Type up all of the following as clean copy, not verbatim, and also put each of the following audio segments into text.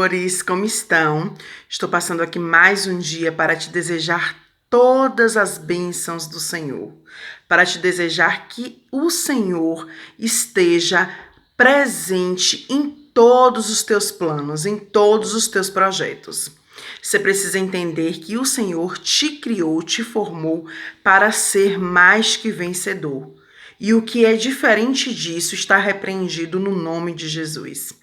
amores, como estão? Estou passando aqui mais um dia para te desejar todas as bênçãos do Senhor, para te desejar que o Senhor esteja presente em todos os teus planos, em todos os teus projetos. Você precisa entender que o Senhor te criou, te formou para ser mais que vencedor. E o que é diferente disso está repreendido no nome de Jesus.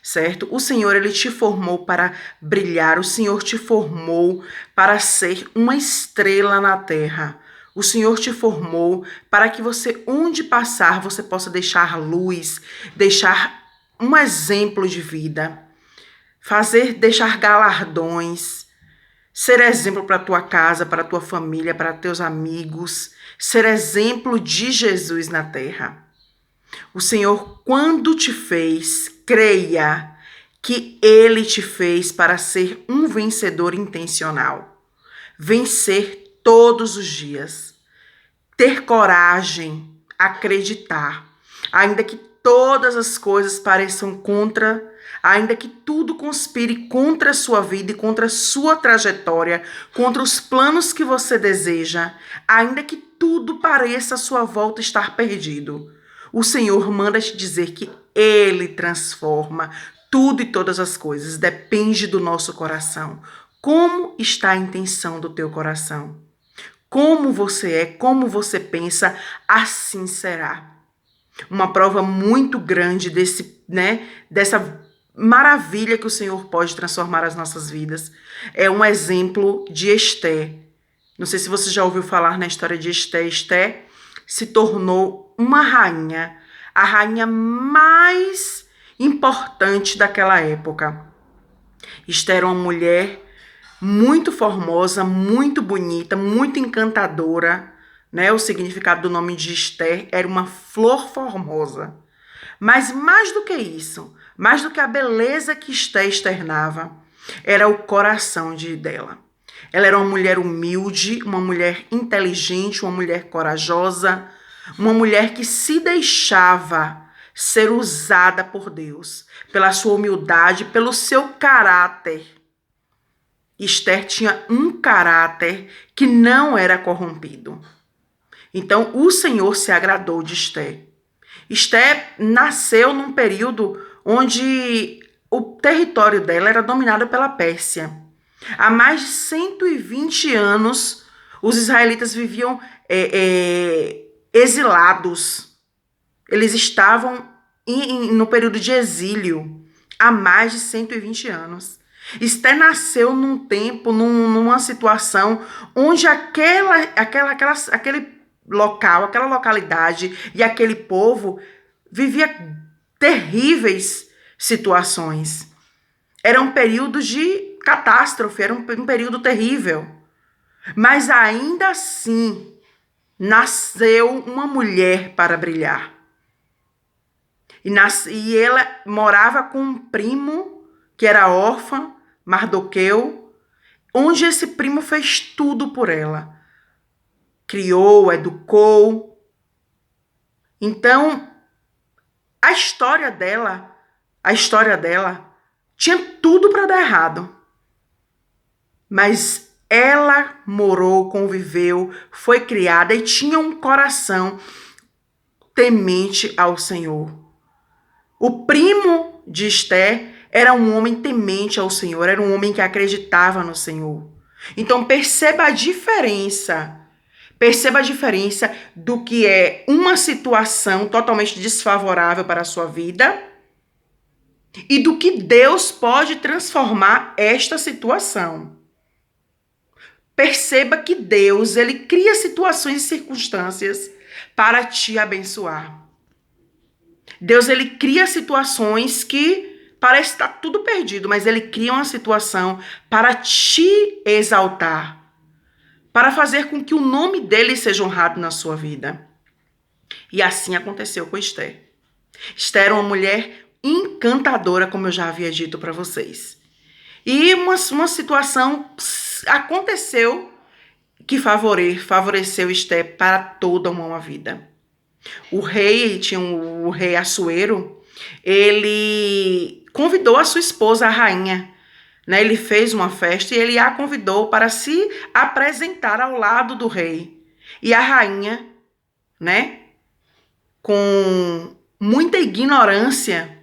Certo? O Senhor, ele te formou para brilhar, o Senhor te formou para ser uma estrela na terra. O Senhor te formou para que você, onde passar, você possa deixar luz, deixar um exemplo de vida, deixar galardões, ser exemplo para a tua casa, para a tua família, para teus amigos, ser exemplo de Jesus na terra. O Senhor, quando te fez, creia que Ele te fez para ser um vencedor intencional. Vencer todos os dias. Ter coragem, acreditar. Ainda que todas as coisas pareçam contra, ainda que tudo conspire contra a sua vida e contra a sua trajetória, contra os planos que você deseja, ainda que tudo pareça à sua volta estar perdido. O Senhor manda te dizer que Ele transforma tudo e todas as coisas. Depende do nosso coração. Como está a intenção do teu coração? Como você é, como você pensa, assim será. Uma prova muito grande dessa maravilha que o Senhor pode transformar as nossas vidas. É um exemplo de Esther. Não sei se você já ouviu falar na história de Esther. Esther se tornou uma rainha, a rainha mais importante daquela época. Esther era uma mulher muito formosa, muito bonita, muito encantadora, né? O significado do nome de Esther era uma flor formosa. Mas mais do que isso, mais do que a beleza que Esther externava, era o coração dela. Ela era uma mulher humilde, uma mulher inteligente, uma mulher corajosa, uma mulher que se deixava ser usada por Deus, pela sua humildade, pelo seu caráter. Esther tinha um caráter que não era corrompido. Então, o Senhor se agradou de Esther. Esther nasceu num período onde o território dela era dominado pela Pérsia. Há mais de 120 anos, os israelitas viviam exilados. Eles estavam no período de exílio há mais de 120 anos. Esther nasceu num tempo, numa situação onde aquele local, aquela localidade e aquele povo vivia terríveis situações. Era um período de catástrofe, era um período terrível. Mas ainda assim, nasceu uma mulher para brilhar. E ela morava com um primo que era órfão, Mardoqueu, onde esse primo fez tudo por ela. Criou, educou. Então, a história dela tinha tudo para dar errado. Mas ela morou, conviveu, foi criada e tinha um coração temente ao Senhor. O primo de Esther era um homem temente ao Senhor, era um homem que acreditava no Senhor. Então perceba a diferença do que é uma situação totalmente desfavorável para a sua vida e do que Deus pode transformar esta situação. Perceba que Deus, ele cria situações e circunstâncias para te abençoar. Deus, ele cria situações que parece estar tudo perdido, mas ele cria uma situação para te exaltar, para fazer com que o nome dele seja honrado na sua vida. E assim aconteceu com Esther. Esther era uma mulher encantadora, como eu já havia dito para vocês. E uma situação aconteceu que favoreceu Esther para toda uma vida. O rei Assuero, ele convidou a sua esposa, a rainha, né? Ele fez uma festa e ele a convidou para se apresentar ao lado do rei. E a rainha, né, com muita ignorância,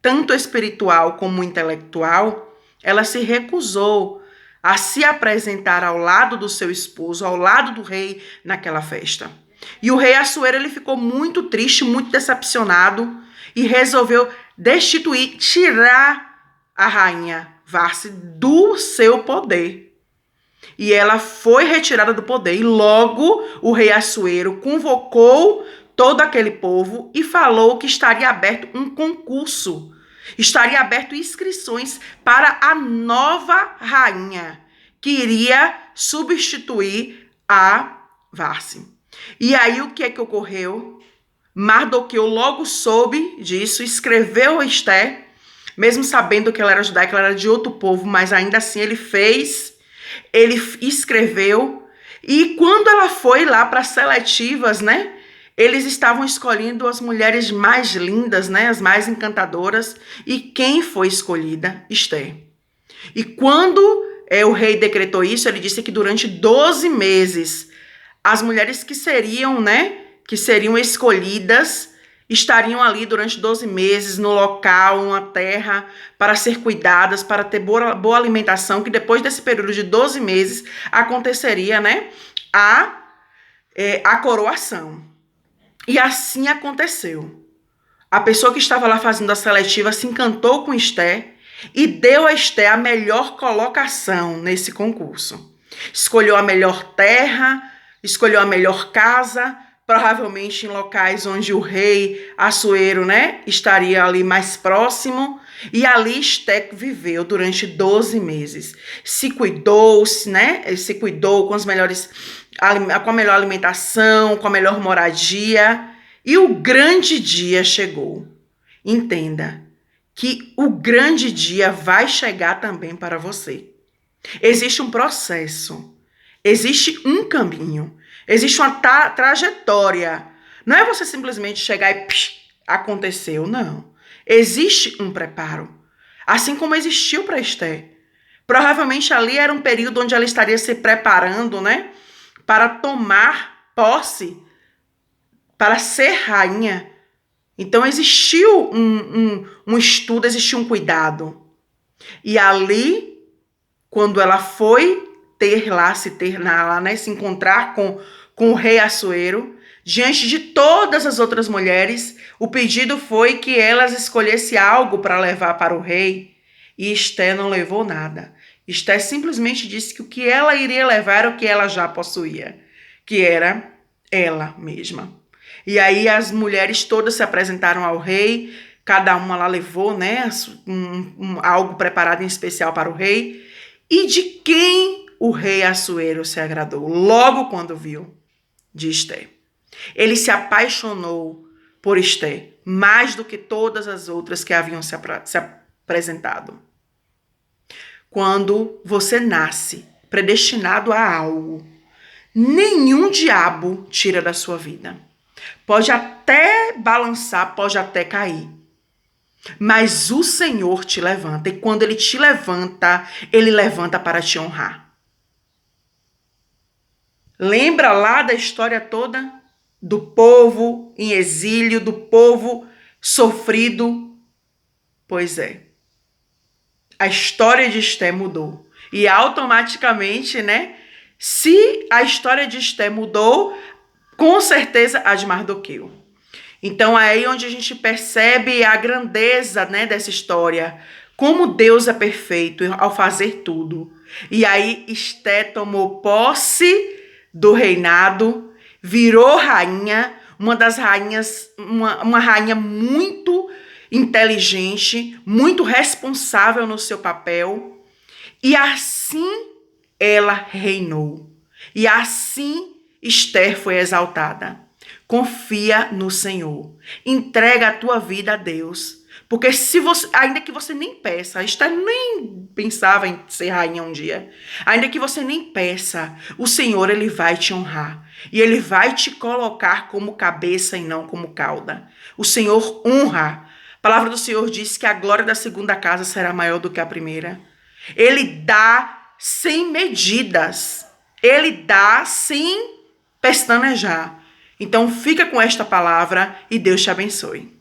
tanto espiritual como intelectual, ela se recusou a se apresentar ao lado do seu esposo, ao lado do rei naquela festa. E o rei Assuero, ele ficou muito triste, muito decepcionado e resolveu destituir, tirar a rainha Vássi do seu poder. E ela foi retirada do poder. E logo o rei Assuero convocou todo aquele povo e falou que estaria aberto um concurso. Estaria aberto inscrições para a nova rainha que iria substituir a Vássi. E aí o que é que ocorreu? Mardoqueu logo soube disso, escreveu a Esther, mesmo sabendo que ela era judaica, ela era de outro povo, mas ainda assim ele escreveu, e quando ela foi lá para as seletivas, né, eles estavam escolhendo as mulheres mais lindas, né, as mais encantadoras, e quem foi escolhida? Esther. E quando o rei decretou isso, ele disse que durante 12 meses, as mulheres que seriam, né, que seriam escolhidas, estariam ali durante 12 meses no local, uma terra, para ser cuidadas, para ter boa alimentação, que depois desse período de 12 meses aconteceria, né, a coroação. E assim aconteceu. A pessoa que estava lá fazendo a seletiva se encantou com Esther e deu a Esther a melhor colocação nesse concurso. Escolheu a melhor terra, escolheu a melhor casa, provavelmente em locais onde o rei Assuero, né, estaria ali mais próximo. E ali Esther viveu durante 12 meses. Se cuidou, né, se cuidou com com a melhor alimentação, com a melhor moradia. E o grande dia chegou. Entenda que o grande dia vai chegar também para você. Existe um processo, existe um caminho, existe uma trajetória. Não é você simplesmente chegar e aconteceu, não. Existe um preparo, assim como existiu para Esther. Provavelmente ali era um período onde ela estaria se preparando, né, para tomar posse, para ser rainha. Então existiu um estudo, existiu um cuidado. E ali, quando ela foi se encontrar com o rei Assuero, diante de todas as outras mulheres, o pedido foi que elas escolhessem algo para levar para o rei. E Esther não levou nada. Esther simplesmente disse que o que ela iria levar era o que ela já possuía, que era ela mesma. E aí as mulheres todas se apresentaram ao rei, cada uma lá levou, né, algo preparado em especial para o rei. E de quem o rei Assuero se agradou? Logo quando viu de Esther. Ele se apaixonou por Esther, mais do que todas as outras que haviam se apresentado. Quando você nasce predestinado a algo, nenhum diabo tira da sua vida. Pode até balançar, pode até cair. Mas o Senhor te levanta. E quando Ele te levanta, Ele levanta para te honrar. Lembra lá da história toda? Do povo em exílio, do povo sofrido? Pois é. A história de Esther mudou. E automaticamente, né? Se a história de Esther mudou, com certeza a de Mardoqueu. Então é aí onde a gente percebe a grandeza, né, dessa história. Como Deus é perfeito ao fazer tudo. E aí Esther tomou posse do reinado, virou rainha, uma das rainhas, uma rainha muito inteligente, muito responsável no seu papel. E assim ela reinou. E assim Esther foi exaltada. Confia no Senhor. Entrega a tua vida a Deus. Porque se você, ainda que você nem peça, Esther nem pensava em ser rainha um dia. Ainda que você nem peça, o Senhor, Ele vai te honrar. E Ele vai te colocar como cabeça e não como cauda. O Senhor honra A palavra do Senhor diz que a glória da segunda casa será maior do que a primeira. Ele dá sem medidas. Ele dá sem pestanejar. Então fica com esta palavra e Deus te abençoe.